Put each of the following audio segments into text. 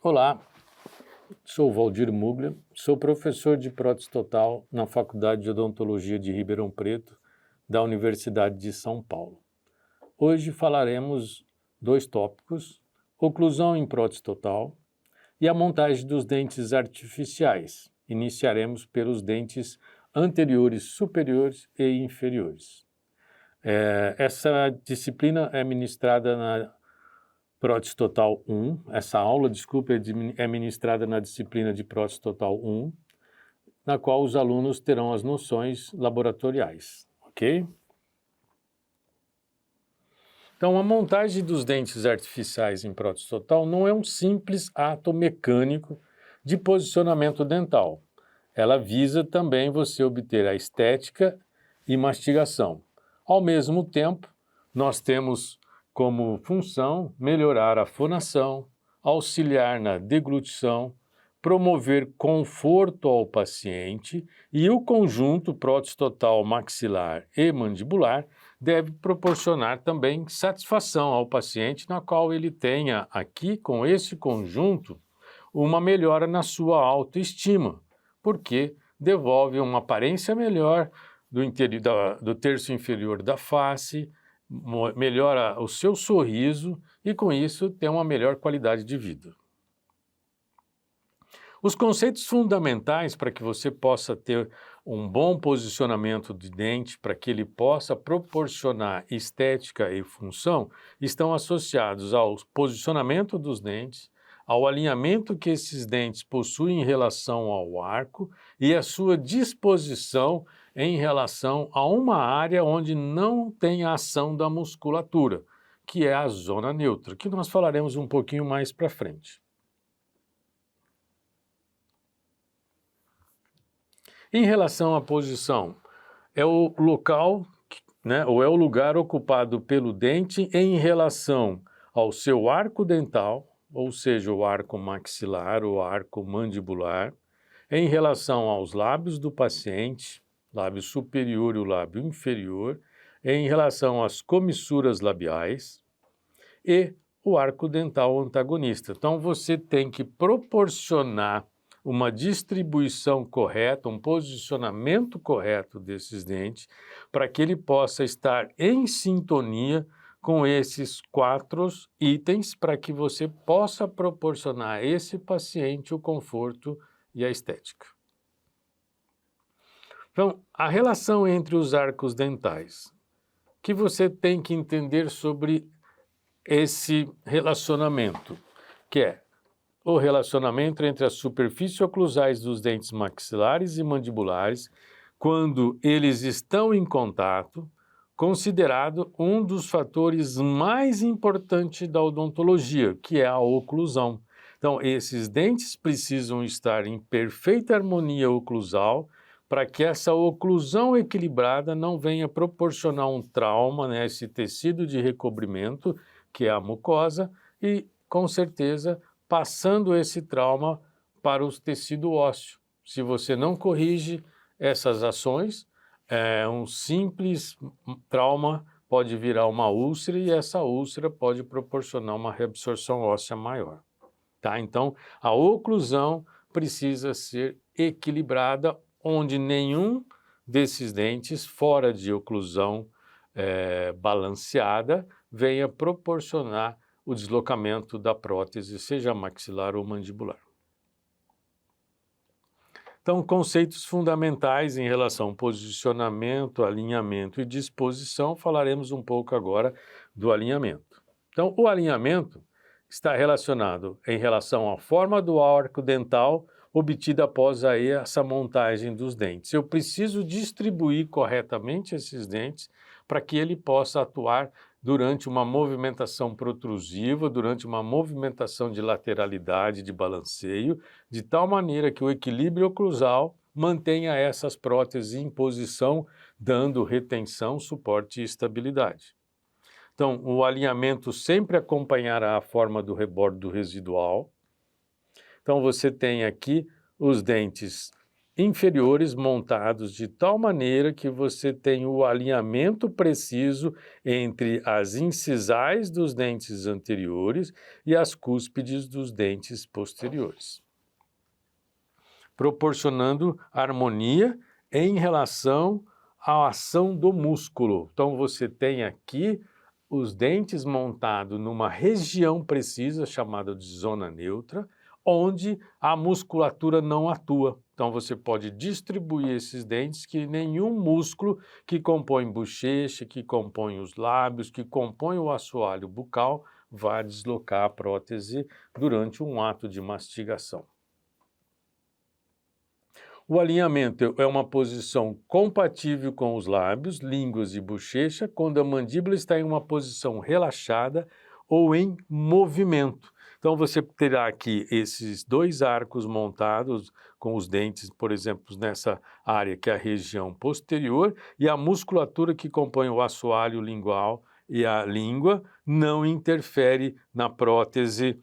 Olá, sou Valdir Muglia, sou professor de prótese total na Faculdade de Odontologia de Ribeirão Preto, da Universidade de São Paulo. Hoje falaremos dois tópicos: oclusão em prótese total e a montagem dos dentes artificiais. Iniciaremos pelos dentes anteriores, superiores e inferiores. Essa disciplina é ministrada na Prótese Total 1, essa aula, é ministrada na disciplina de Prótese Total 1, na qual os alunos terão as noções laboratoriais, ok? Então, a montagem dos dentes artificiais em prótese total não é um simples ato mecânico de posicionamento dental. Ela visa também você obter a estética e mastigação. Ao mesmo tempo, nós temos como função melhorar a fonação, auxiliar na deglutição, promover conforto ao paciente e o conjunto prótese total maxilar e mandibular deve proporcionar também satisfação ao paciente, na qual ele tenha aqui, com esse conjunto, uma melhora na sua autoestima, porque devolve uma aparência melhor do terço inferior da face, melhora o seu sorriso e, com isso, tem uma melhor qualidade de vida. Os conceitos fundamentais para que você possa ter um bom posicionamento de dente, para que ele possa proporcionar estética e função, estão associados ao posicionamento dos dentes, ao alinhamento que esses dentes possuem em relação ao arco e a sua disposição em relação a uma área onde não tem a ação da musculatura, que é a zona neutra, que nós falaremos um pouquinho mais para frente. Em relação à posição, é o local, ou é o lugar ocupado pelo dente em relação ao seu arco dental, ou seja, o arco maxilar ou arco mandibular, em relação aos lábios do paciente, lábio superior e o lábio inferior, em relação às comissuras labiais e o arco dental antagonista. Então, você tem que proporcionar uma distribuição correta, um posicionamento correto desses dentes, para que ele possa estar em sintonia com esses 4 itens, para que você possa proporcionar a esse paciente o conforto e a estética. Então, a relação entre os arcos dentais, que você tem que entender sobre esse relacionamento, que é o relacionamento entre as superfícies oclusais dos dentes maxilares e mandibulares, quando eles estão em contato, considerado um dos fatores mais importantes da odontologia, que é a oclusão. Então, esses dentes precisam estar em perfeita harmonia oclusal para que essa oclusão equilibrada não venha proporcionar um trauma, esse tecido de recobrimento, que é a mucosa, e, com certeza, passando esse trauma para o tecido ósseo. Se você não corrige essas ações, um simples trauma pode virar uma úlcera e essa úlcera pode proporcionar uma reabsorção óssea maior. Tá? Então, a oclusão precisa ser equilibrada, onde nenhum desses dentes fora de oclusão balanceada venha proporcionar o deslocamento da prótese, seja maxilar ou mandibular. Então, conceitos fundamentais em relação ao posicionamento, alinhamento e disposição, falaremos um pouco agora do alinhamento. Então, o alinhamento está relacionado em relação à forma do arco dental obtida após aí essa montagem dos dentes. Eu preciso distribuir corretamente esses dentes para que ele possa atuar durante uma movimentação protrusiva, durante uma movimentação de lateralidade, de balanceio, de tal maneira que o equilíbrio oclusal mantenha essas próteses em posição, dando retenção, suporte e estabilidade. Então, o alinhamento sempre acompanhará a forma do rebordo residual. Então, você tem aqui os dentes inferiores montados de tal maneira que você tem o alinhamento preciso entre as incisais dos dentes anteriores e as cúspides dos dentes posteriores, proporcionando harmonia em relação à ação do músculo. Então, você tem aqui os dentes montados numa região precisa, chamada de zona neutra, onde a musculatura não atua. Então, você pode distribuir esses dentes que nenhum músculo que compõe bochecha, que compõe os lábios, que compõe o assoalho bucal, vai deslocar a prótese durante um ato de mastigação. O alinhamento é uma posição compatível com os lábios, línguas e bochecha, quando a mandíbula está em uma posição relaxada ou em movimento. Então, você terá aqui esses dois arcos montados com os dentes, por exemplo, nessa área que é a região posterior, e a musculatura que compõe o assoalho lingual e a língua não interfere na prótese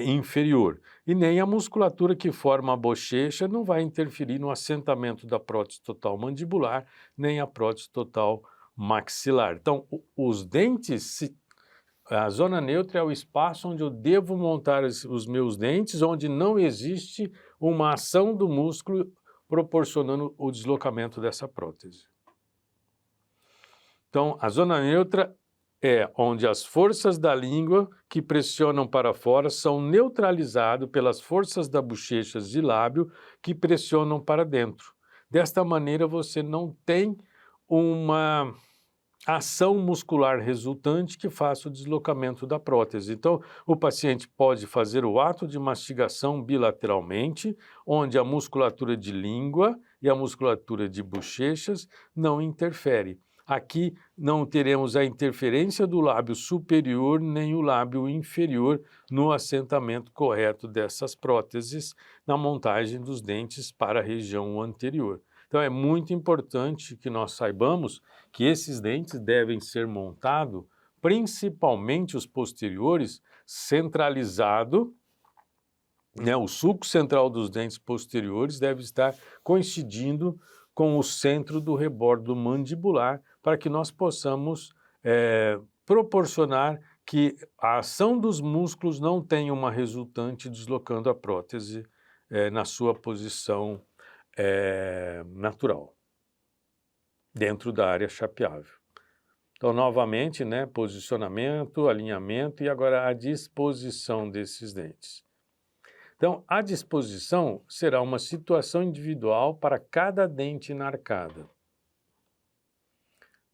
inferior. E nem a musculatura que forma a bochecha não vai interferir no assentamento da prótese total mandibular, nem a prótese total maxilar. Então, os dentes, a zona neutra é o espaço onde eu devo montar os meus dentes, onde não existe uma ação do músculo proporcionando o deslocamento dessa prótese. Então, a zona neutra é onde as forças da língua que pressionam para fora são neutralizadas pelas forças da bochecha e lábio que pressionam para dentro. Desta maneira, você não tem uma ação muscular resultante que faça o deslocamento da prótese. Então, o paciente pode fazer o ato de mastigação bilateralmente, onde a musculatura de língua e a musculatura de bochechas não interferem. Aqui não teremos a interferência do lábio superior nem o lábio inferior no assentamento correto dessas próteses na montagem dos dentes para a região anterior. Então, é muito importante que nós saibamos que esses dentes devem ser montados, principalmente os posteriores, centralizado, né? O sulco central dos dentes posteriores deve estar coincidindo com o centro do rebordo mandibular para que nós possamos proporcionar que a ação dos músculos não tenha uma resultante deslocando a prótese na sua posição natural, dentro da área chapeável. Então, novamente, né, posicionamento, alinhamento e agora a disposição desses dentes. Então, a disposição será uma situação individual para cada dente na arcada.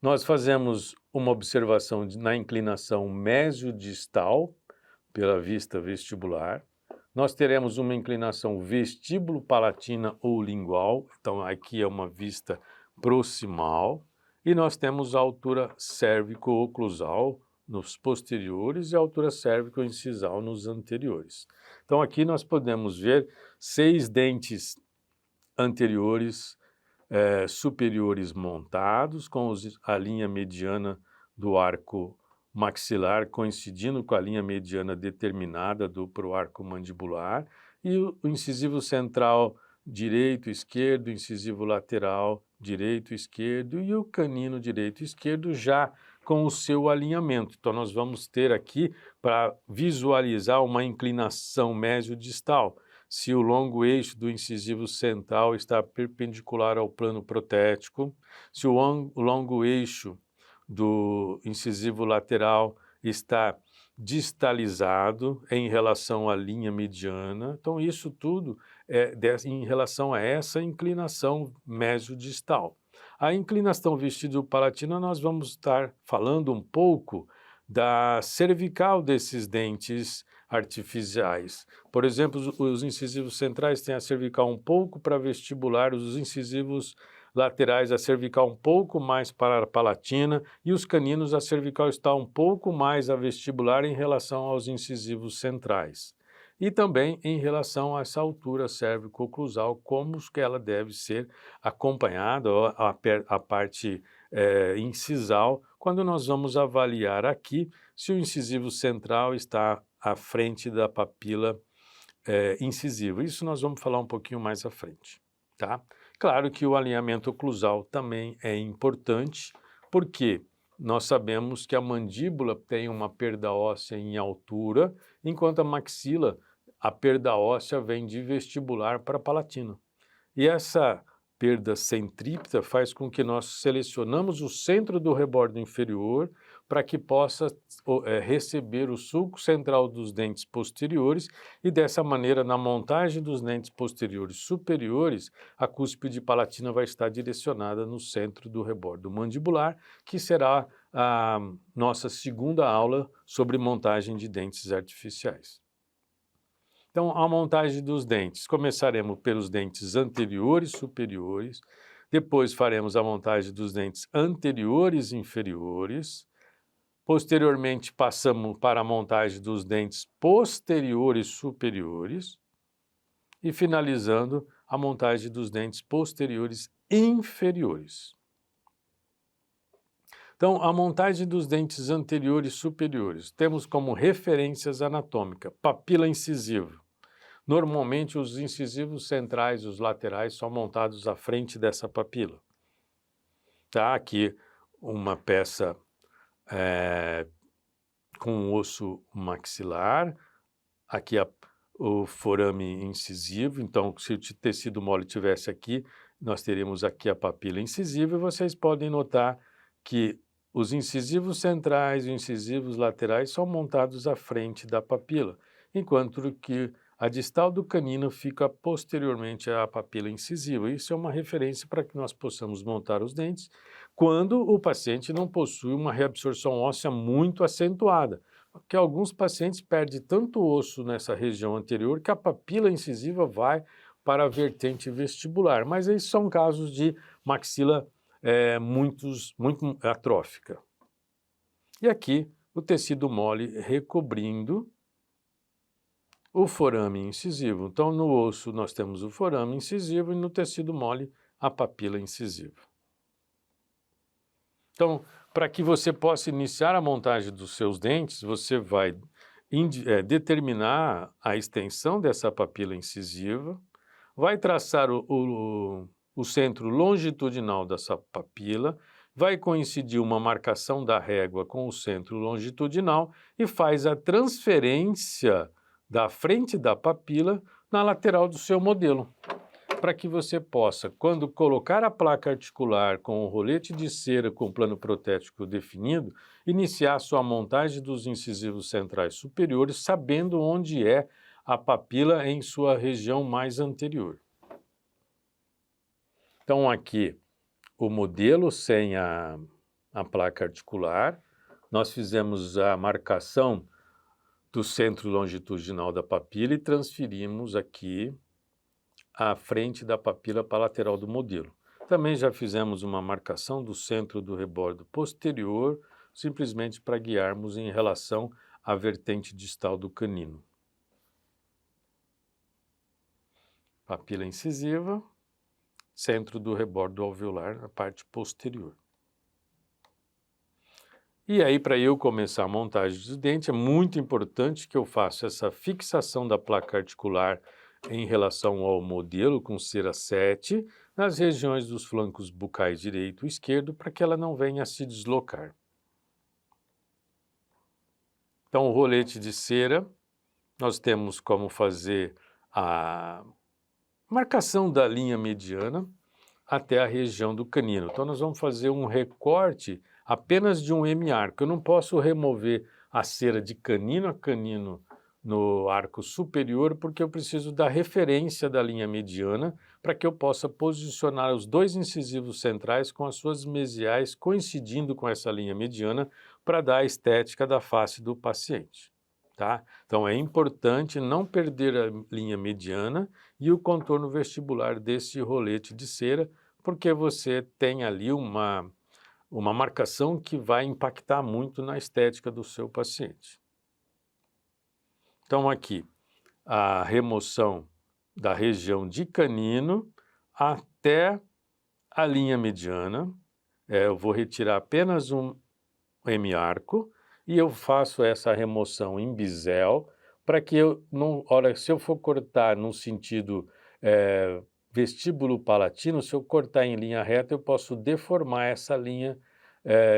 Nós fazemos uma observação na inclinação mesiodistal, pela vista vestibular. Nós teremos uma inclinação vestíbulo-palatina ou lingual, então aqui é uma vista proximal, e nós temos a altura cérvico-oclusal nos posteriores e a altura cérvico-incisal nos anteriores. Então aqui nós podemos ver 6 dentes anteriores superiores montados, com a linha mediana do arco maxilar coincidindo com a linha mediana determinada para o arco mandibular, e o incisivo central direito, esquerdo, incisivo lateral direito, esquerdo e o canino direito e esquerdo já com o seu alinhamento. Então nós vamos ter aqui para visualizar uma inclinação mesiodistal. Se o longo eixo do incisivo central está perpendicular ao plano protético, se o longo eixo do incisivo lateral está distalizado em relação à linha mediana. Então, isso tudo é em relação a essa inclinação mesiodistal. A inclinação vestíbulo-palatina, nós vamos estar falando um pouco da cervical desses dentes artificiais. Por exemplo, os incisivos centrais têm a cervical um pouco para vestibular, os incisivos laterais a cervical um pouco mais para a palatina e os caninos a cervical está um pouco mais a vestibular em relação aos incisivos centrais. E também em relação a essa altura cérvico-oclusal, como que ela deve ser acompanhada, a parte incisal, quando nós vamos avaliar aqui se o incisivo central está à frente da papila incisiva. Isso nós vamos falar um pouquinho mais à frente, tá? Claro que o alinhamento oclusal também é importante, porque nós sabemos que a mandíbula tem uma perda óssea em altura, enquanto a maxila, a perda óssea vem de vestibular para palatina. E essa perda centrípeta faz com que nós selecionamos o centro do rebordo inferior para que possa receber o sulco central dos dentes posteriores e dessa maneira, na montagem dos dentes posteriores superiores, a cúspide palatina vai estar direcionada no centro do rebordo mandibular, que será a nossa segunda aula sobre montagem de dentes artificiais. Então, a montagem dos dentes, começaremos pelos dentes anteriores e superiores, depois faremos a montagem dos dentes anteriores e inferiores, posteriormente passamos para a montagem dos dentes posteriores e superiores e finalizando a montagem dos dentes posteriores inferiores. Então, a montagem dos dentes anteriores e superiores, temos como referências anatômicas, papila incisiva. Normalmente, os incisivos centrais e os laterais são montados à frente dessa papila. Tá? Aqui uma peça com osso maxilar, aqui o forame incisivo, então se o tecido mole tivesse aqui, nós teríamos aqui a papila incisiva e vocês podem notar que os incisivos centrais e os incisivos laterais são montados à frente da papila, enquanto que a distal do canino fica posteriormente à papila incisiva. Isso é uma referência para que nós possamos montar os dentes quando o paciente não possui uma reabsorção óssea muito acentuada, porque alguns pacientes perdem tanto osso nessa região anterior que a papila incisiva vai para a vertente vestibular, mas esses são casos de maxila muito atrófica. E aqui o tecido mole recobrindo o forame incisivo. Então, no osso nós temos o forame incisivo e no tecido mole a papila incisiva. Então, para que você possa iniciar a montagem dos seus dentes, você vai determinar a extensão dessa papila incisiva, vai traçar o centro longitudinal dessa papila, vai coincidir uma marcação da régua com o centro longitudinal e faz a transferência da frente da papila na lateral do seu modelo, para que você possa, quando colocar a placa articular com o rolete de cera com plano protético definido, iniciar sua montagem dos incisivos centrais superiores, sabendo onde é a papila em sua região mais anterior. Então, aqui, o modelo sem a placa articular, nós fizemos a marcação do centro longitudinal da papila e transferimos aqui à frente da papila para a lateral do modelo. Também já fizemos uma marcação do centro do rebordo posterior, simplesmente para guiarmos em relação à vertente distal do canino. Papila incisiva, centro do rebordo alveolar, a parte posterior. E aí, para eu começar a montagem dos dentes, é muito importante que eu faça essa fixação da placa articular em relação ao modelo com cera 7, nas regiões dos flancos bucais direito e esquerdo, para que ela não venha a se deslocar. Então, o rolete de cera, nós temos como fazer a marcação da linha mediana até a região do canino. Então, nós vamos fazer um recorte apenas de um hemiarco. Eu não posso remover a cera de canino a canino no arco superior, porque eu preciso da referência da linha mediana para que eu possa posicionar os dois incisivos centrais com as suas mesiais coincidindo com essa linha mediana para dar a estética da face do paciente. Tá? Então, é importante não perder a linha mediana e o contorno vestibular desse rolete de cera, porque você tem ali uma marcação que vai impactar muito na estética do seu paciente. Então, aqui, a remoção da região de canino até a linha mediana. Eu vou retirar apenas um hemiarco e eu faço essa remoção em bisel para que eu não, se eu for cortar no sentido vestíbulo palatino, se eu cortar em linha reta, eu posso deformar essa linha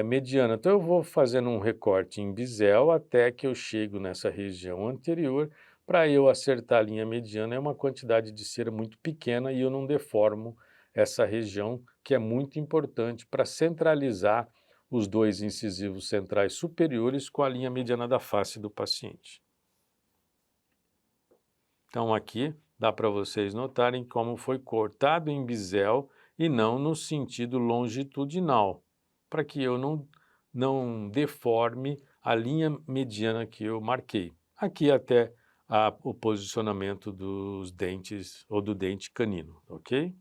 mediana. Então, eu vou fazendo um recorte em bisel até que eu chego nessa região anterior. Para eu acertar a linha mediana, é uma quantidade de cera muito pequena e eu não deformo essa região, que é muito importante para centralizar os dois incisivos centrais superiores com a linha mediana da face do paciente. Então, aqui dá para vocês notarem como foi cortado em bisel e não no sentido longitudinal, para que eu não deforme a linha mediana que eu marquei. Aqui até o posicionamento dos dentes ou do dente canino, ok?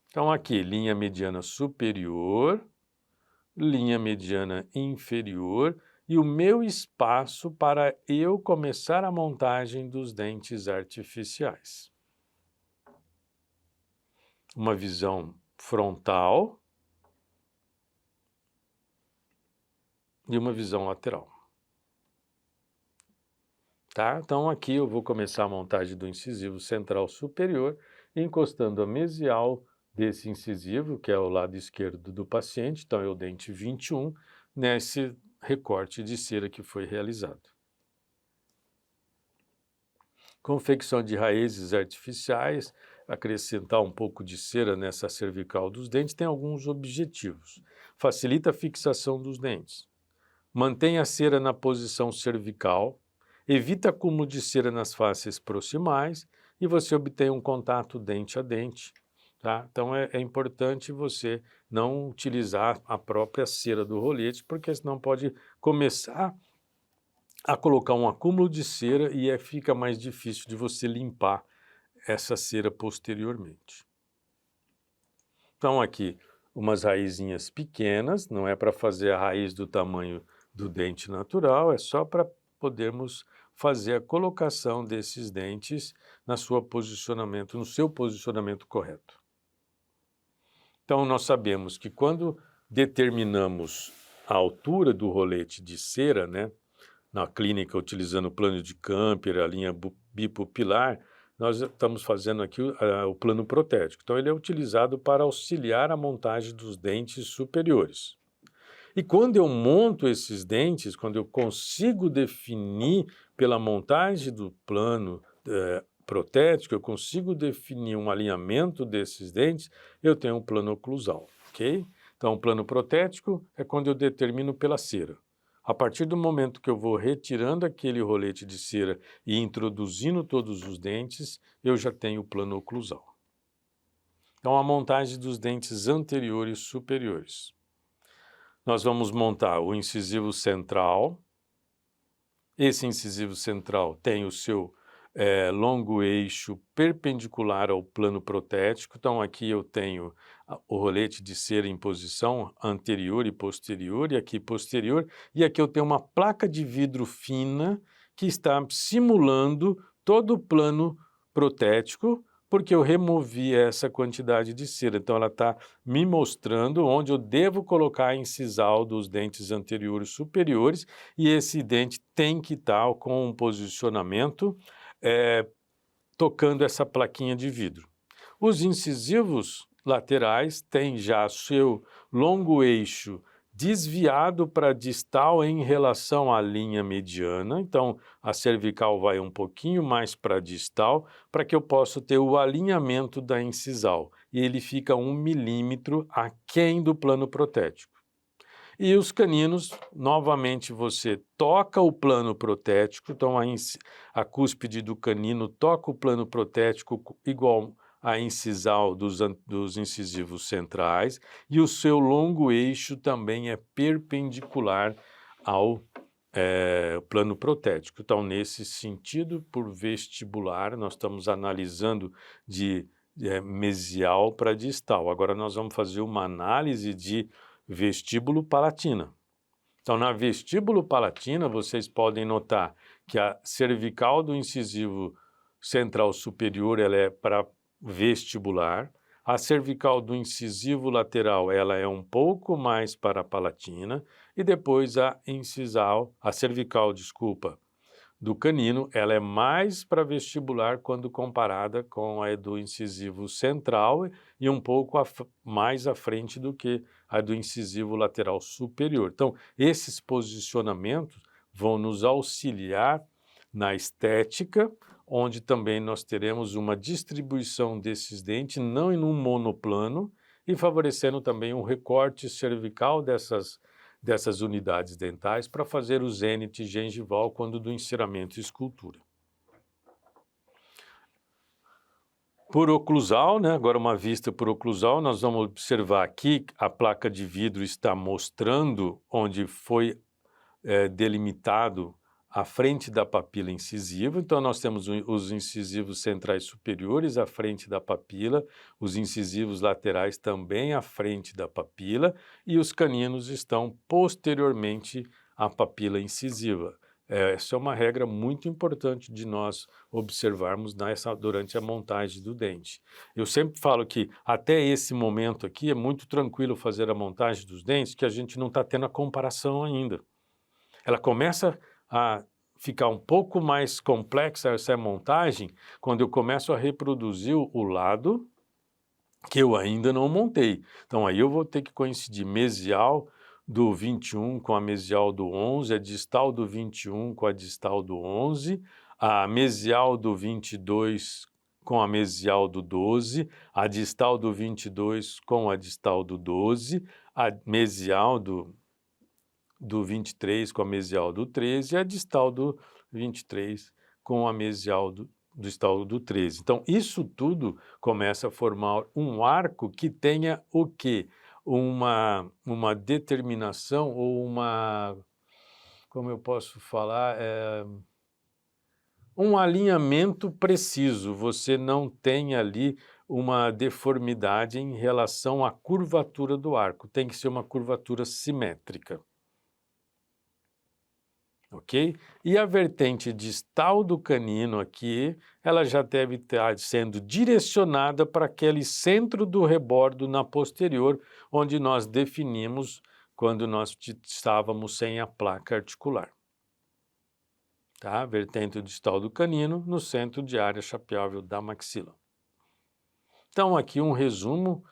Então, aqui, linha mediana superior, linha mediana inferior e o meu espaço para eu começar a montagem dos dentes artificiais. Uma visão frontal e uma visão lateral. Tá? Então, aqui eu vou começar a montagem do incisivo central superior, encostando a mesial desse incisivo, que é o lado esquerdo do paciente, então é o dente 21, nesse recorte de cera que foi realizado. Confecção de raízes artificiais, acrescentar um pouco de cera nessa cervical dos dentes, tem alguns objetivos. Facilita a fixação dos dentes, mantém a cera na posição cervical, evita acúmulo de cera nas faces proximais e você obtém um contato dente a dente. Tá? Então, é importante você não utilizar a própria cera do rolete, porque senão pode começar a colocar um acúmulo de cera e fica mais difícil de você limpar essa cera posteriormente. Então, aqui, umas raizinhas pequenas, não é para fazer a raiz do tamanho do dente natural, é só para podermos fazer a colocação desses dentes no seu posicionamento correto. Então, nós sabemos que quando determinamos a altura do rolete de cera, né, na clínica utilizando o plano de Camper, a linha bipupilar, nós estamos fazendo aqui o plano protético. Então, ele é utilizado para auxiliar a montagem dos dentes superiores. E quando eu monto esses dentes, quando eu consigo definir pela montagem do plano protético, eu consigo definir um alinhamento desses dentes, eu tenho um plano oclusal, ok? Então, o plano protético é quando eu determino pela cera. A partir do momento que eu vou retirando aquele rolete de cera e introduzindo todos os dentes, eu já tenho o plano oclusal. Então, a montagem dos dentes anteriores e superiores. Nós vamos montar o incisivo central. Esse incisivo central tem o seu longo eixo perpendicular ao plano protético. Então, aqui eu tenho o rolete de cera em posição anterior e posterior, e aqui posterior. E aqui eu tenho uma placa de vidro fina que está simulando todo o plano protético, porque eu removi essa quantidade de cera. Então, ela está me mostrando onde eu devo colocar a incisal dos dentes anteriores e superiores, e esse dente tem que estar com um posicionamento tocando essa plaquinha de vidro. Os incisivos laterais têm já seu longo eixo desviado para distal em relação à linha mediana, então a cervical vai um pouquinho mais para distal, para que eu possa ter o alinhamento da incisal, e ele fica 1 milímetro aquém do plano protético. E os caninos, novamente você toca o plano protético, então a cúspide do canino toca o plano protético igual a incisal dos incisivos centrais, e o seu longo eixo também é perpendicular ao plano protético. Então, nesse sentido, por vestibular, nós estamos analisando de mesial para distal. Agora nós vamos fazer uma análise de vestíbulo palatina. Então, na vestíbulo palatina, vocês podem notar que a cervical do incisivo central superior ela é para vestibular, a cervical do incisivo lateral ela é um pouco mais para a palatina, e depois a cervical, do canino, ela é mais para vestibular quando comparada com a do incisivo central e um pouco mais à frente do que a do incisivo lateral superior. Então, esses posicionamentos vão nos auxiliar na estética, onde também nós teremos uma distribuição desses dentes, não em um monoplano, e favorecendo também um recorte cervical dessas unidades dentais para fazer o zênite gengival quando do enceramento e escultura. Por oclusal, né, agora uma vista por oclusal, nós vamos observar aqui a placa de vidro está mostrando onde foi delimitado a frente da papila incisiva. Então nós temos os incisivos centrais superiores à frente da papila, os incisivos laterais também à frente da papila e os caninos estão posteriormente à papila incisiva. Essa é uma regra muito importante de nós observarmos durante a montagem do dente. Eu sempre falo que até esse momento aqui é muito tranquilo fazer a montagem dos dentes, que a gente não está tendo a comparação ainda. Ela começa a ficar um pouco mais complexa essa montagem quando eu começo a reproduzir o lado que eu ainda não montei. Então aí eu vou ter que coincidir mesial do 21 com a mesial do 11, a distal do 21 com a distal do 11, a mesial do 22 com a mesial do 12, a distal do 22 com a distal do 12, a mesial do 23 com a mesial do 13 e a distal do 23 com a mesial do distal do 13. Então, isso tudo começa a formar um arco que tenha o quê? Uma determinação ou como eu posso falar, um alinhamento preciso. Você não tem ali uma deformidade em relação à curvatura do arco. Tem que ser uma curvatura simétrica. Ok? E a vertente distal do canino aqui, ela já deve estar sendo direcionada para aquele centro do rebordo na posterior, onde nós definimos quando nós estávamos sem a placa articular. Tá? Vertente distal do canino no centro de área chapeável da maxila. Então, aqui um resumo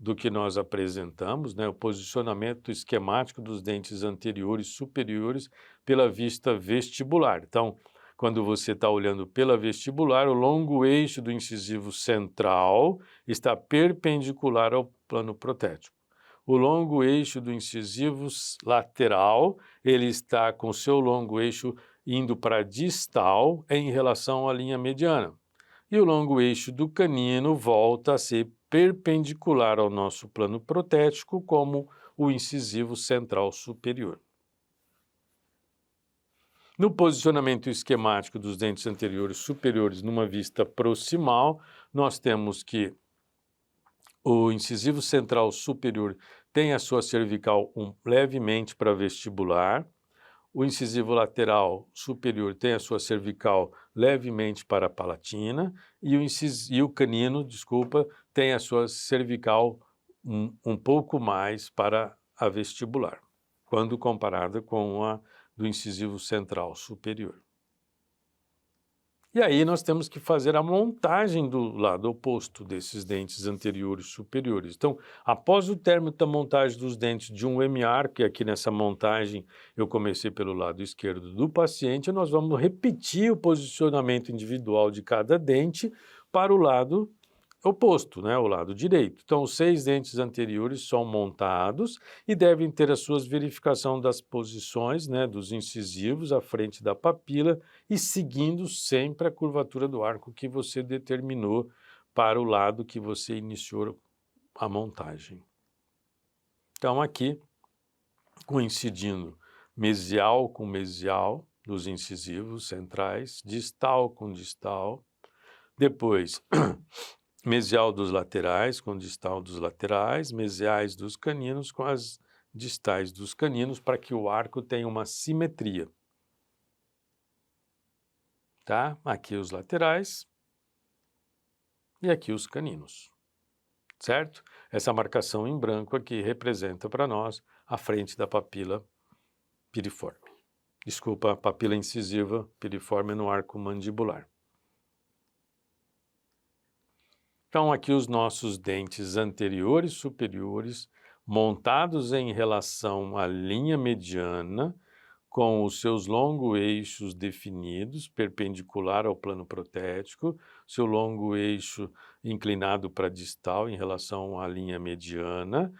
do que nós apresentamos, né, o posicionamento esquemático dos dentes anteriores e superiores pela vista vestibular. Então, quando você está olhando pela vestibular, o longo eixo do incisivo central está perpendicular ao plano protético. O longo eixo do incisivo lateral, ele está com seu longo eixo indo para a distal em relação à linha mediana. E o longo eixo do canino volta a ser perpendicular ao nosso plano protético como o incisivo central superior. No posicionamento esquemático dos dentes anteriores superiores numa vista proximal, nós temos que o incisivo central superior tem a sua cervical levemente para vestibular, o incisivo lateral superior tem a sua cervical levemente para a palatina e o canino, tem a sua cervical um pouco mais para a vestibular, quando comparada com a do incisivo central superior. E aí nós temos que fazer a montagem do lado oposto desses dentes anteriores superiores. Então, após o término da montagem dos dentes de um M-arco, que aqui nessa montagem eu comecei pelo lado esquerdo do paciente, nós vamos repetir o posicionamento individual de cada dente para o lado oposto, né, o lado direito. Então, os 6 dentes anteriores são montados e devem ter as suas verificação das posições, né, dos incisivos à frente da papila e seguindo sempre a curvatura do arco que você determinou para o lado que você iniciou a montagem. Então, aqui, coincidindo mesial com mesial dos incisivos centrais, distal com distal, depois mesial dos laterais com distal dos laterais, mesiais dos caninos com as distais dos caninos, para que o arco tenha uma simetria. Tá? Aqui os laterais e aqui os caninos, certo? Essa marcação em branco aqui representa para nós a frente da papila piriforme. Desculpa, a papila incisiva piriforme no arco mandibular. Então, aqui os nossos dentes anteriores superiores, montados em relação à linha mediana, com os seus longo eixos definidos, perpendicular ao plano protético, seu longo eixo inclinado para distal em relação à linha mediana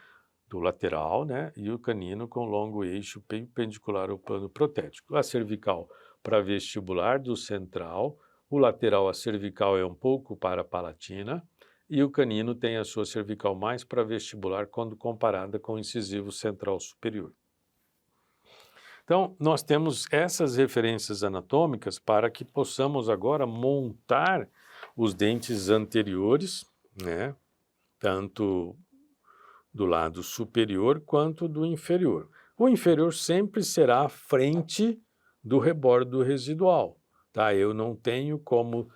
do lateral, né? E o canino com longo eixo perpendicular ao plano protético. A cervical para vestibular do central, o lateral, a cervical é um pouco para a palatina, e o canino tem a sua cervical mais para vestibular quando comparada com o incisivo central superior. Então, nós temos essas referências anatômicas para que possamos agora montar os dentes anteriores, né, tanto do lado superior quanto do inferior. O inferior sempre será à frente do rebordo residual, tá? Eu não tenho como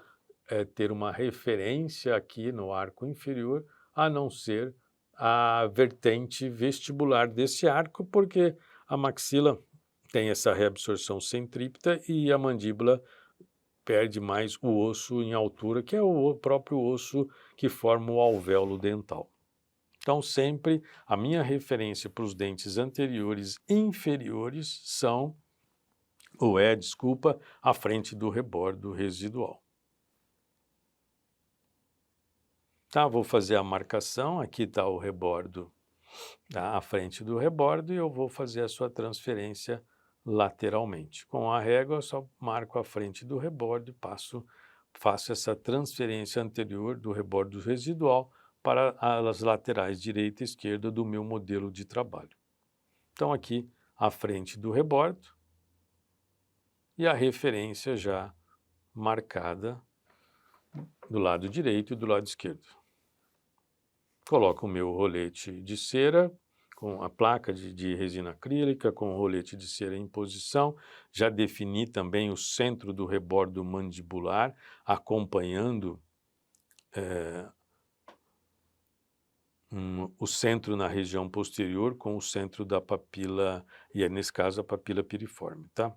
ter uma referência aqui no arco inferior, a não ser a vertente vestibular desse arco, porque a maxila tem essa reabsorção centrípeta e a mandíbula perde mais o osso em altura, que é o próprio osso que forma o alvéolo dental. Então, sempre a minha referência para os dentes anteriores e inferiores são, à frente do rebordo residual. Tá, vou fazer a marcação, aqui está o rebordo, tá, à frente do rebordo, e eu vou fazer a sua transferência lateralmente. Com a régua, eu só marco a frente do rebordo e faço essa transferência anterior do rebordo residual para as laterais direita e esquerda do meu modelo de trabalho. Então, aqui, a frente do rebordo e a referência já marcada do lado direito e do lado esquerdo. Coloco o meu rolete de cera com a placa de resina acrílica, com o rolete de cera em posição. Já defini também o centro do rebordo mandibular, acompanhando o centro na região posterior com o centro da papila, e nesse caso a papila piriforme, tá?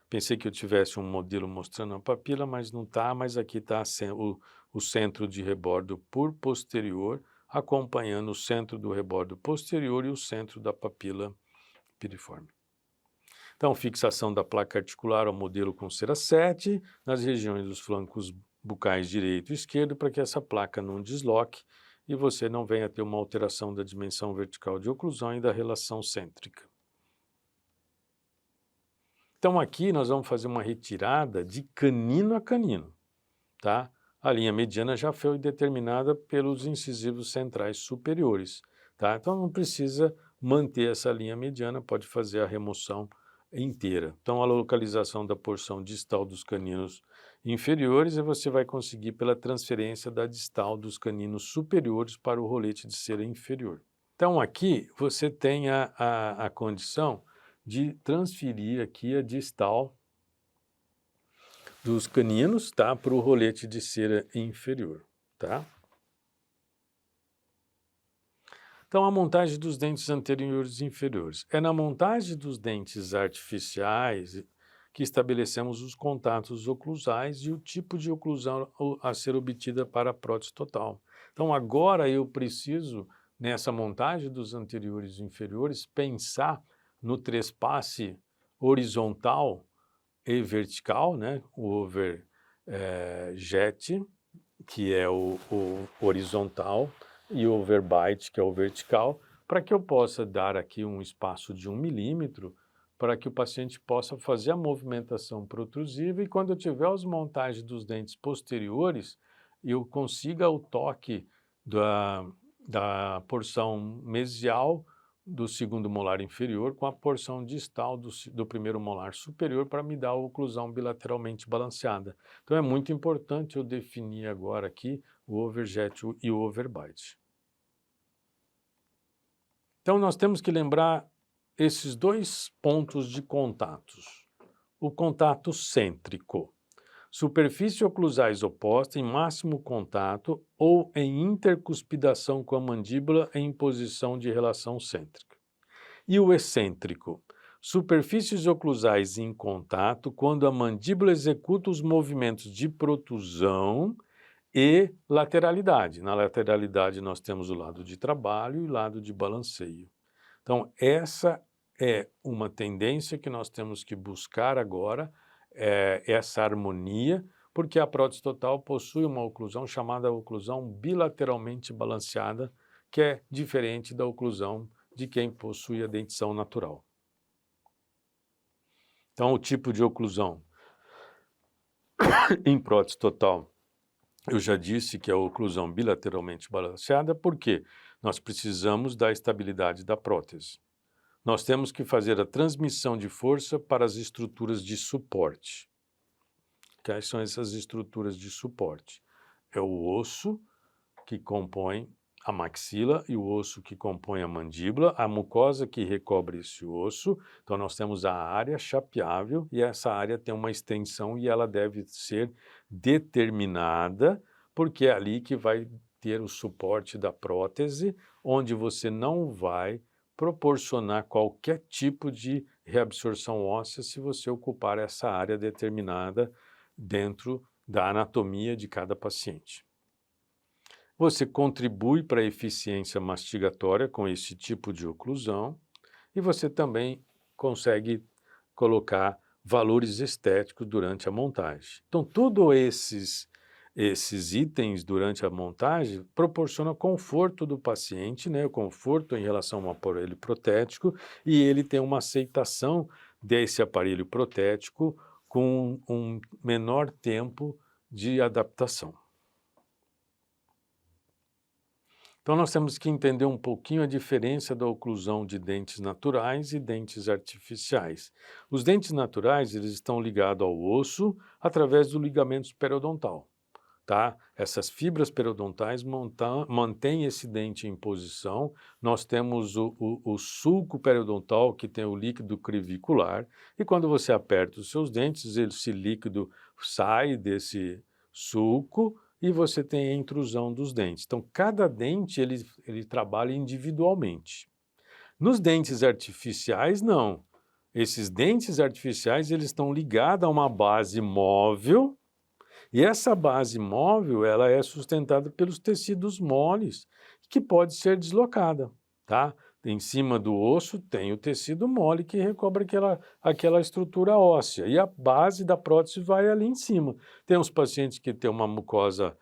Pensei que eu tivesse um modelo mostrando a papila, mas não está, mas aqui está o centro de rebordo por posterior, acompanhando o centro do rebordo posterior e o centro da papila piriforme. Então, fixação da placa articular ao modelo com cera 7, nas regiões dos flancos bucais direito e esquerdo, para que essa placa não desloque e você não venha ter uma alteração da dimensão vertical de oclusão e da relação cêntrica. Então, aqui nós vamos fazer uma retirada de canino a canino, tá? A linha mediana já foi determinada pelos incisivos centrais superiores, tá? Então, não precisa manter essa linha mediana, pode fazer a remoção inteira. Então, a localização da porção distal dos caninos inferiores e você vai conseguir pela transferência da distal dos caninos superiores para o rolete de cera inferior. Então, aqui você tem a condição de transferir aqui a distal dos caninos, tá, para o rolete de cera inferior, tá? Então, a montagem dos dentes anteriores e inferiores. É na montagem dos dentes artificiais que estabelecemos os contatos oclusais e o tipo de oclusão a ser obtida para a prótese total. Então, agora eu preciso, nessa montagem dos anteriores e inferiores, pensar no trespasse horizontal e vertical, né? O overjet, que é o horizontal, e o overbite, que é o vertical, para que eu possa dar aqui um espaço de 1 milímetro para que o paciente possa fazer a movimentação protrusiva e quando eu tiver as montagens dos dentes posteriores, eu consiga o toque da porção mesial do segundo molar inferior com a porção distal do primeiro molar superior para me dar a oclusão bilateralmente balanceada. Então é muito importante eu definir agora aqui o overjet e o overbite. Então nós temos que lembrar esses dois pontos de contatos. O contato cêntrico. Superfície oclusais oposta em máximo contato ou em intercuspidação com a mandíbula em posição de relação cêntrica. E o excêntrico? superfícies oclusais em contato quando a mandíbula executa os movimentos de protusão e lateralidade. Na lateralidade nós temos o lado de trabalho e o lado de balanceio. Então essa é uma tendência que nós temos que buscar agora, essa harmonia, porque a prótese total possui uma oclusão chamada oclusão bilateralmente balanceada, que é diferente da oclusão de quem possui a dentição natural. Então o tipo de oclusão em prótese total, eu já disse que é a oclusão bilateralmente balanceada, porque nós precisamos da estabilidade da prótese. Nós temos que fazer a transmissão de força para as estruturas de suporte. Quais são essas estruturas de suporte? É o osso que compõe a maxila e o osso que compõe a mandíbula, a mucosa que recobre esse osso. Então nós temos a área chapeável e essa área tem uma extensão e ela deve ser determinada, porque é ali que vai ter o suporte da prótese, onde você não vai proporcionar qualquer tipo de reabsorção óssea se você ocupar essa área determinada dentro da anatomia de cada paciente. Você contribui para a eficiência mastigatória com esse tipo de oclusão e você também consegue colocar valores estéticos durante a montagem. Então, todos esses itens durante a montagem proporcionam conforto do paciente, né? O conforto em relação ao aparelho protético, e ele tem uma aceitação desse aparelho protético com um menor tempo de adaptação. Então nós temos que entender um pouquinho a diferença da oclusão de dentes naturais e dentes artificiais. Os dentes naturais, eles estão ligados ao osso através do ligamento periodontal, tá? Essas fibras periodontais mantêm esse dente em posição. Nós temos o sulco periodontal, que tem o líquido crevicular, e quando você aperta os seus dentes, esse líquido sai desse sulco e você tem a intrusão dos dentes. Então, cada dente, ele trabalha individualmente. Nos dentes artificiais, não. Esses dentes artificiais, eles estão ligados a uma base móvel, e essa base móvel, ela é sustentada pelos tecidos moles, que pode ser deslocada, tá? Em cima do osso tem o tecido mole que recobre aquela estrutura óssea, e a base da prótese vai ali em cima. Tem uns pacientes que têm uma mucosa,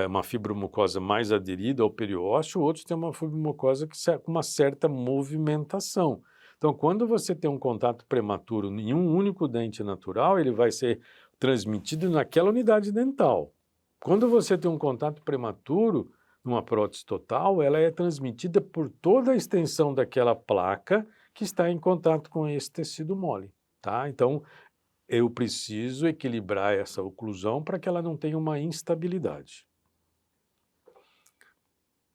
uma fibromucosa mais aderida ao periósteo, outros têm uma fibromucosa com uma certa movimentação. Então, quando você tem um contato prematuro em um único dente natural, ele vai ser transmitido naquela unidade dental. Quando você tem um contato prematuro numa prótese total, ela é transmitida por toda a extensão daquela placa que está em contato com esse tecido mole, tá? Então, eu preciso equilibrar essa oclusão para que ela não tenha uma instabilidade.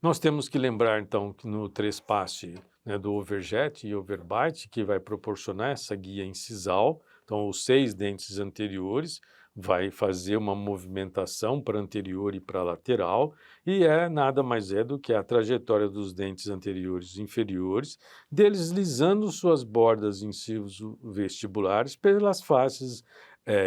Nós temos que lembrar, então, que no trespasse, né, do overjet e overbite, que vai proporcionar essa guia incisal, então os 6 dentes anteriores vai fazer uma movimentação para anterior e para lateral, e nada mais é do que a trajetória dos dentes anteriores e inferiores, deslizando suas bordas incisivo-vestibulares pelas faces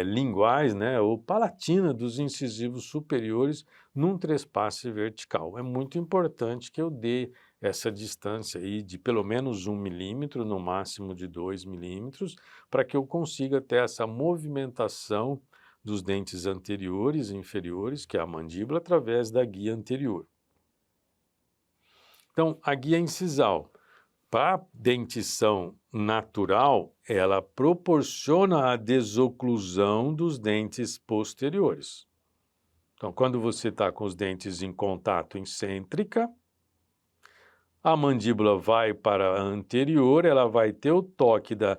linguais, né, ou palatina dos incisivos superiores num trespasse vertical. É muito importante que eu dê essa distância aí de pelo menos 1 milímetro, no máximo de 2 milímetros, para que eu consiga ter essa movimentação dos dentes anteriores e inferiores, que é a mandíbula, através da guia anterior. Então, a guia incisal, para a dentição natural, ela proporciona a desoclusão dos dentes posteriores. Então, quando você está com os dentes em contato incêntrica, a mandíbula vai para a anterior, ela vai ter o toque da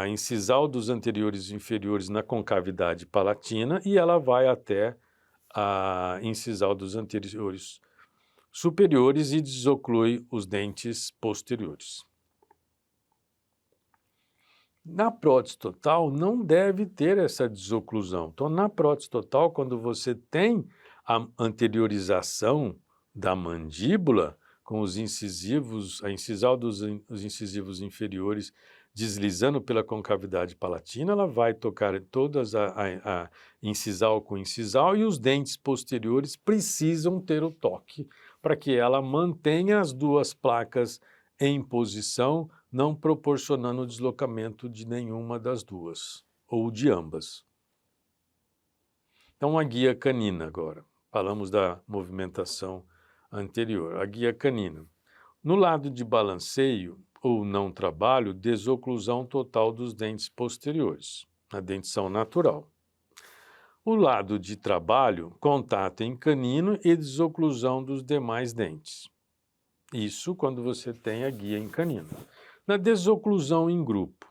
incisal dos anteriores e inferiores na concavidade palatina e ela vai até a incisal dos anteriores superiores e desoclui os dentes posteriores. Na prótese total não deve ter essa desoclusão. Então, na prótese total, quando você tem a anteriorização da mandíbula, com os incisivos, a incisal dos incisivos inferiores deslizando pela concavidade palatina, ela vai tocar todas a incisal com incisal, e os dentes posteriores precisam ter o toque para que ela mantenha as duas placas em posição, não proporcionando o deslocamento de nenhuma das duas, ou de ambas. Então, a guia canina agora. Falamos da movimentação anterior. A guia canina. No lado de balanceio ou não trabalho, desoclusão total dos dentes posteriores, a dentição natural. O lado de trabalho, contato em canino e desoclusão dos demais dentes. Isso quando você tem a guia em canino. Na desoclusão em grupo.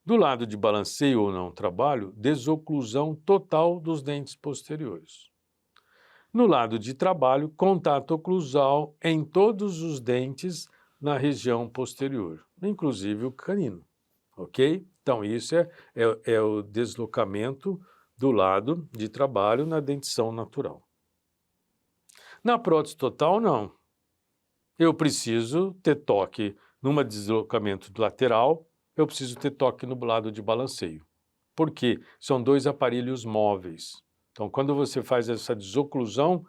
Do lado de balanceio ou não trabalho, desoclusão total dos dentes posteriores. No lado de trabalho, contato oclusal em todos os dentes na região posterior, inclusive o canino, ok? Então, isso é o deslocamento do lado de trabalho na dentição natural. Na prótese total, não. Eu preciso ter toque numa deslocamento lateral, eu preciso ter toque no lado de balanceio. Por quê? São dois aparelhos móveis. Então, quando você faz essa desoclusão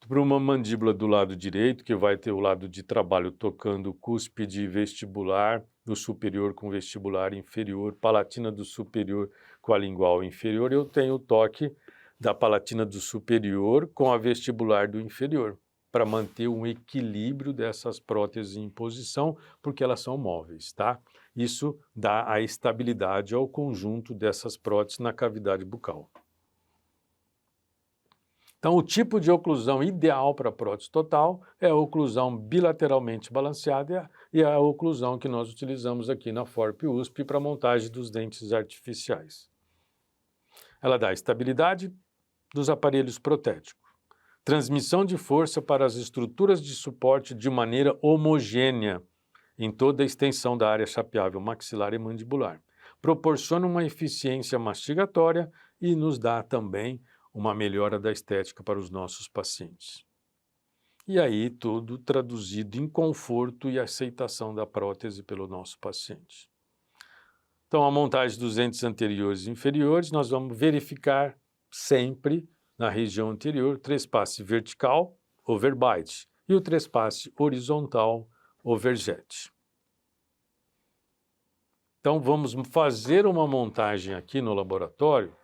para uma mandíbula do lado direito, que vai ter o lado de trabalho tocando cúspide vestibular do superior com vestibular inferior, palatina do superior com a lingual inferior, eu tenho o toque da palatina do superior com a vestibular do inferior, para manter um equilíbrio dessas próteses em posição, porque elas são móveis, tá? Isso dá a estabilidade ao conjunto dessas próteses na cavidade bucal. Então, o tipo de oclusão ideal para a prótese total é a oclusão bilateralmente balanceada e a oclusão que nós utilizamos aqui na FORP-USP para a montagem dos dentes artificiais. Ela dá estabilidade dos aparelhos protéticos, transmissão de força para as estruturas de suporte de maneira homogênea em toda a extensão da área chapeável maxilar e mandibular, proporciona uma eficiência mastigatória e nos dá também uma melhora da estética para os nossos pacientes. E aí tudo traduzido em conforto e aceitação da prótese pelo nosso paciente. Então, a montagem dos dentes anteriores e inferiores, nós vamos verificar sempre na região anterior, trespasse vertical, overbite, e o trespasse horizontal, overjet. Então, vamos fazer uma montagem aqui no laboratório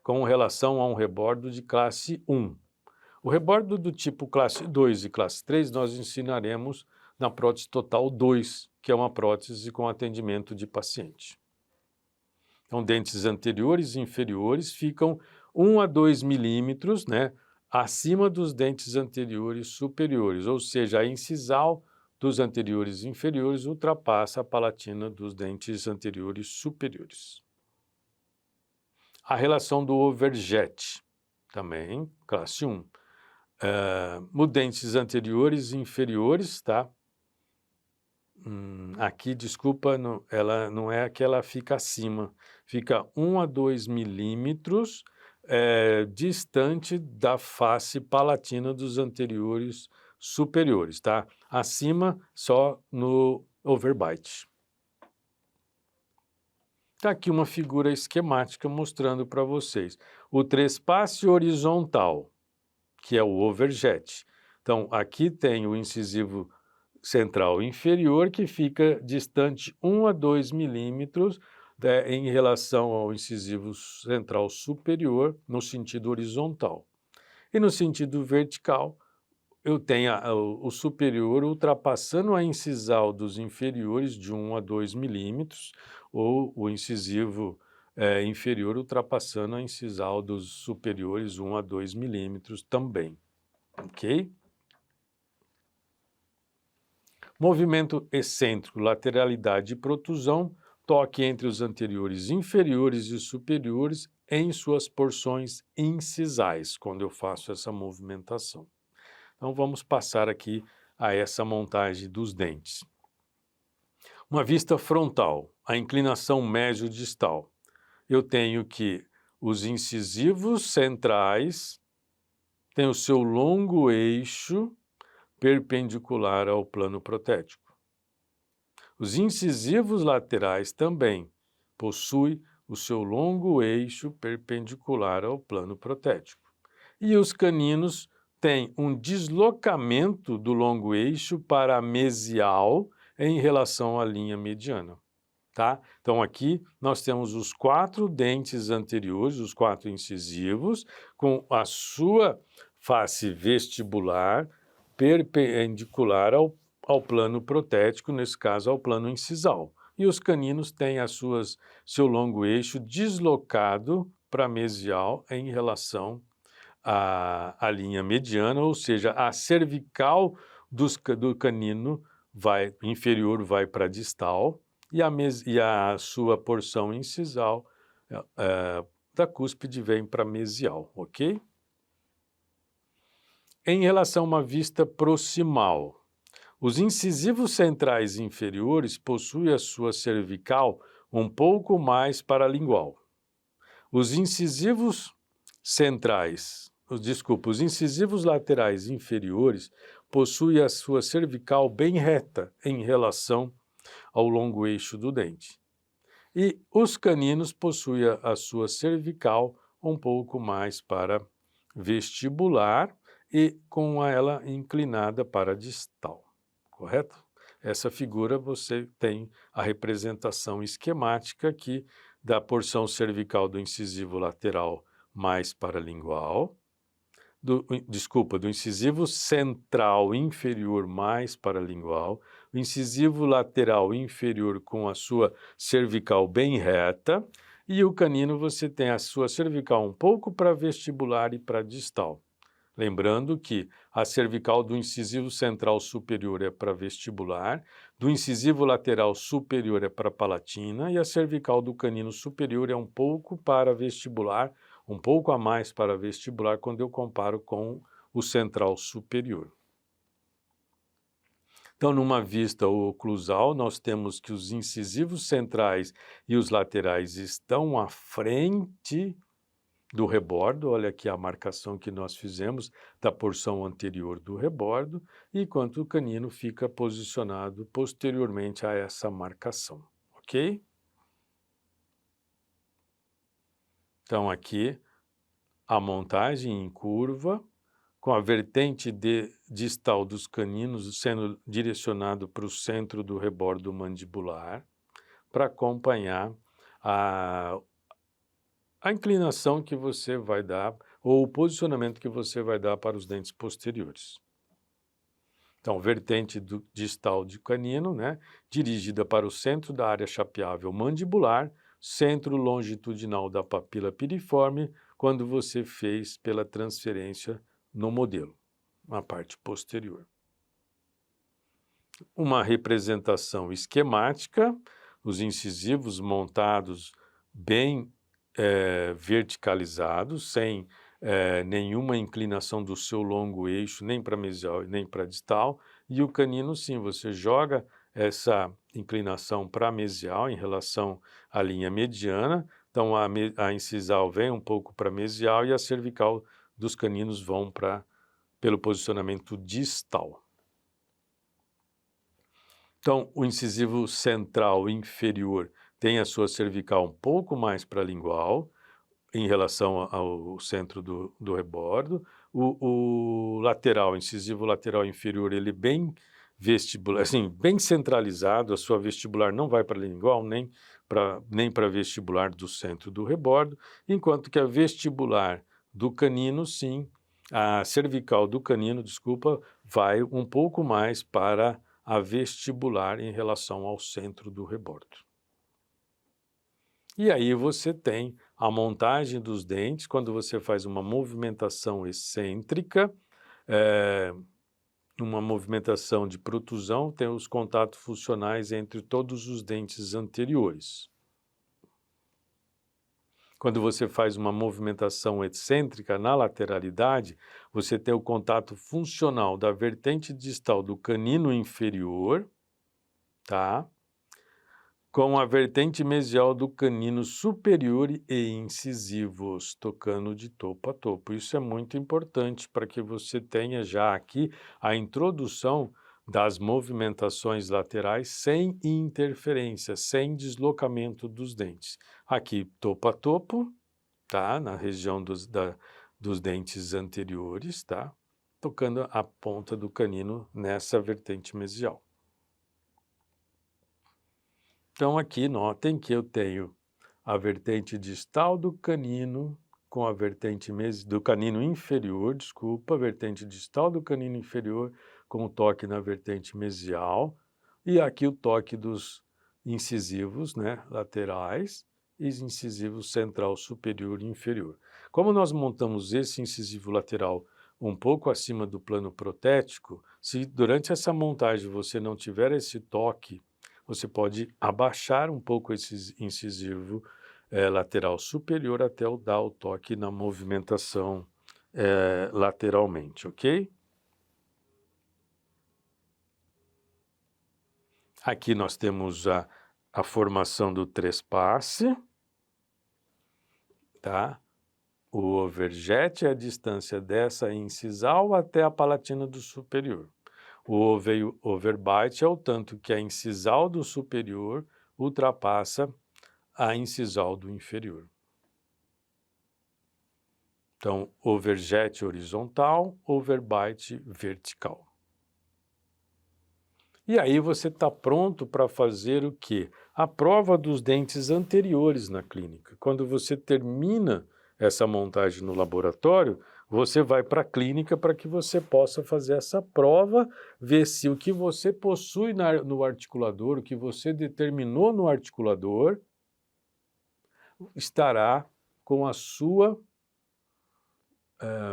com relação a um rebordo de classe 1. O rebordo do tipo classe 2 e classe 3 nós ensinaremos na prótese total 2, que é uma prótese com atendimento de paciente. Então, dentes anteriores e inferiores ficam 1 a 2 milímetros, né, acima dos dentes anteriores superiores, ou seja, a incisal dos anteriores e inferiores ultrapassa a palatina dos dentes anteriores superiores. A relação do overjet, também, classe 1. Dentes anteriores e inferiores, tá? Aqui, desculpa, ela não é que ela fica acima, fica 1 a 2 milímetros distante da face palatina dos anteriores superiores, tá? Acima, só no overbite. Está aqui uma figura esquemática mostrando para vocês. O trespasse horizontal, que é o overjet. Então, aqui tem o incisivo central inferior, que fica distante 1 a 2 milímetros em relação ao incisivo central superior, no sentido horizontal. E no sentido vertical, eu tenho o superior ultrapassando a incisal dos inferiores de 1 a 2 milímetros, ou o incisivo inferior ultrapassando a incisal dos superiores 1 a 2 milímetros também, ok? Movimento excêntrico, lateralidade e protusão, toque entre os anteriores inferiores e superiores em suas porções incisais, quando eu faço essa movimentação. Então, vamos passar aqui a essa montagem dos dentes. Uma vista frontal, a inclinação médio-distal. Eu tenho que os incisivos centrais têm o seu longo eixo perpendicular ao plano protético. Os incisivos laterais também possuem o seu longo eixo perpendicular ao plano protético. E os caninos têm um deslocamento do longo eixo para a mesial em relação à linha mediana. Tá? Então, aqui nós temos os 4 dentes anteriores, os 4 incisivos, com a sua face vestibular perpendicular ao plano protético, nesse caso ao plano incisal. E os caninos têm seu longo eixo deslocado para a mesial em relação à linha mediana, ou seja, a cervical do canino inferior vai para a distal, e a sua porção incisal da cúspide vem para mesial, ok? Em relação a uma vista proximal, os incisivos centrais inferiores possuem a sua cervical um pouco mais paralingual. Os incisivos laterais inferiores possuem a sua cervical bem reta em relação ao longo eixo do dente. E os caninos possuem a sua cervical um pouco mais para vestibular e com ela inclinada para distal, correto? Essa figura você tem a representação esquemática aqui da porção cervical do incisivo lateral mais paralingual, do incisivo central inferior mais paralingual, o incisivo lateral inferior com a sua cervical bem reta, e o canino você tem a sua cervical um pouco para vestibular e para distal. Lembrando que a cervical do incisivo central superior é para vestibular, do incisivo lateral superior é para palatina e a cervical do canino superior é um pouco para vestibular, um pouco a mais para vestibular quando eu comparo com o central superior. Então, numa vista oclusal, nós temos que os incisivos centrais e os laterais estão à frente do rebordo, olha aqui a marcação que nós fizemos da porção anterior do rebordo, enquanto o canino fica posicionado posteriormente a essa marcação, ok? Então, aqui, a montagem em curva, com a vertente distal dos caninos sendo direcionado para o centro do rebordo mandibular, para acompanhar a inclinação que você vai dar, ou o posicionamento que você vai dar para os dentes posteriores. Então, vertente distal de canino, né, dirigida para o centro da área chapeável mandibular, centro longitudinal da papila piriforme, quando você fez pela transferência no modelo, na parte posterior. Uma representação esquemática, os incisivos montados bem verticalizados, sem nenhuma inclinação do seu longo eixo, nem para mesial nem para distal, e o canino sim, você joga essa inclinação para mesial em relação à linha mediana, então a incisal vem um pouco para mesial e a cervical dos caninos vão pelo posicionamento distal. Então, o incisivo central inferior tem a sua cervical um pouco mais paralingual em relação ao centro do rebordo. O lateral, incisivo lateral inferior, ele bem vestibular, assim, bem centralizado, a sua vestibular não vai para lingual nem para vestibular do centro do rebordo, enquanto que a vestibular do canino, sim, a cervical do canino, desculpa, vai um pouco mais para a vestibular em relação ao centro do rebordo. E aí você tem a montagem dos dentes, quando você faz uma movimentação excêntrica, uma movimentação de protusão, tem os contatos funcionais entre todos os dentes anteriores. Quando você faz uma movimentação excêntrica na lateralidade, você tem o contato funcional da vertente distal do canino inferior, tá? Com a vertente mesial do canino superior e incisivos, tocando de topo a topo. Isso é muito importante para que você tenha já aqui a introdução das movimentações laterais sem interferência, sem deslocamento dos dentes. Aqui, topo a topo, tá? Na região dos dentes anteriores, tá? Tocando a ponta do canino nessa vertente mesial. Então, aqui, notem que eu tenho a vertente distal do canino com a vertente do canino inferior, desculpa, a vertente distal do canino inferior com o toque na vertente mesial, e aqui o toque dos incisivos, né, laterais, e incisivos central superior e inferior. Como nós montamos esse incisivo lateral um pouco acima do plano protético, se durante essa montagem você não tiver esse toque, você pode abaixar um pouco esse incisivo lateral superior até dar o toque na movimentação lateralmente, ok? Aqui nós temos a formação do trespasse, tá? O overjet é a distância dessa incisal até a palatina do superior. O overbite é o tanto que a incisal do superior ultrapassa a incisal do inferior. Então, overjet horizontal, overbite vertical. E aí você está pronto para fazer o quê? A prova dos dentes anteriores na clínica. Quando você termina essa montagem no laboratório, você vai para a clínica para que você possa fazer essa prova, ver se o que você possui no articulador, o que você determinou no articulador, estará com a sua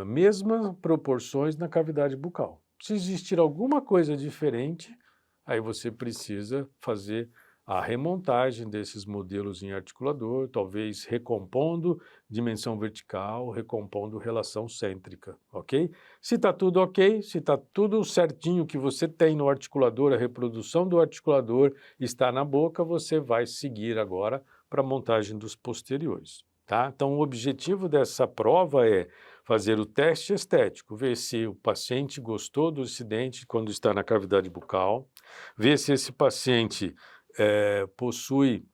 mesmas proporções na cavidade bucal. Se existir alguma coisa diferente, aí você precisa fazer a remontagem desses modelos em articulador, talvez recompondo dimensão vertical, recompondo relação cêntrica, ok? Se está tudo ok, se está tudo certinho que você tem no articulador, a reprodução do articulador está na boca, você vai seguir agora para a montagem dos posteriores, tá? Então, o objetivo dessa prova é fazer o teste estético, ver se o paciente gostou do dente quando está na cavidade bucal, ver se esse paciente possui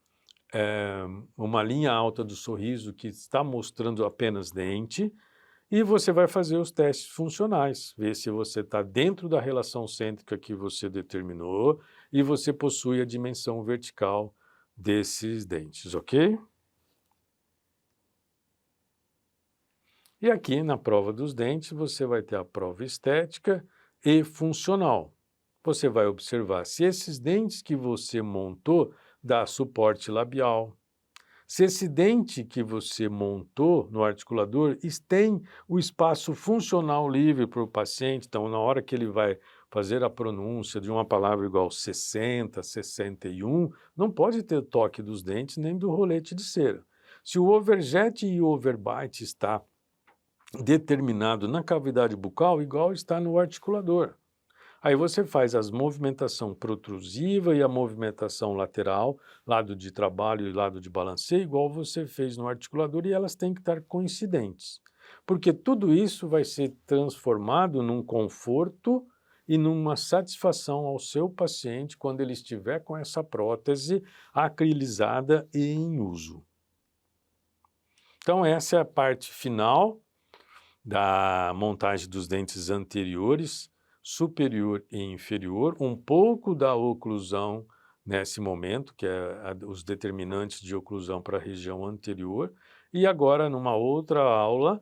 uma linha alta do sorriso que está mostrando apenas dente, e você vai fazer os testes funcionais, ver se você está dentro da relação cêntrica que você determinou e você possui a dimensão vertical desses dentes, ok? E aqui na prova dos dentes você vai ter a prova estética e funcional. Você vai observar se esses dentes que você montou dá suporte labial, se esse dente que você montou no articulador tem o espaço funcional livre para o paciente, então na hora que ele vai fazer a pronúncia de uma palavra igual 60, 61, não pode ter toque dos dentes nem do rolete de cera. Se o overjet e o overbite está determinado na cavidade bucal, igual está no articulador. Aí você faz as movimentação protrusiva e a movimentação lateral, lado de trabalho e lado de balanceio, igual você fez no articulador, e elas têm que estar coincidentes. Porque tudo isso vai ser transformado num conforto e numa satisfação ao seu paciente quando ele estiver com essa prótese acrilizada e em uso. Então essa é a parte final da montagem dos dentes anteriores, superior e inferior, um pouco da oclusão nesse momento, que é os determinantes de oclusão para a região anterior, e agora numa outra aula,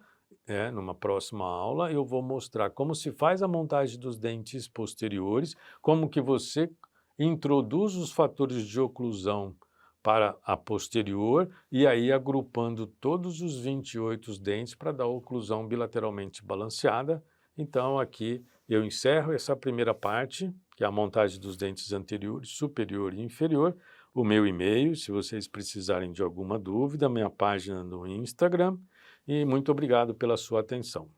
numa próxima aula, eu vou mostrar como se faz a montagem dos dentes posteriores, como que você introduz os fatores de oclusão para a posterior, e aí agrupando todos os 28 dentes para dar oclusão bilateralmente balanceada. Então aqui eu encerro essa primeira parte, que é a montagem dos dentes anteriores, superior e inferior. O meu e-mail, se vocês precisarem de alguma dúvida, minha página no Instagram, e muito obrigado pela sua atenção.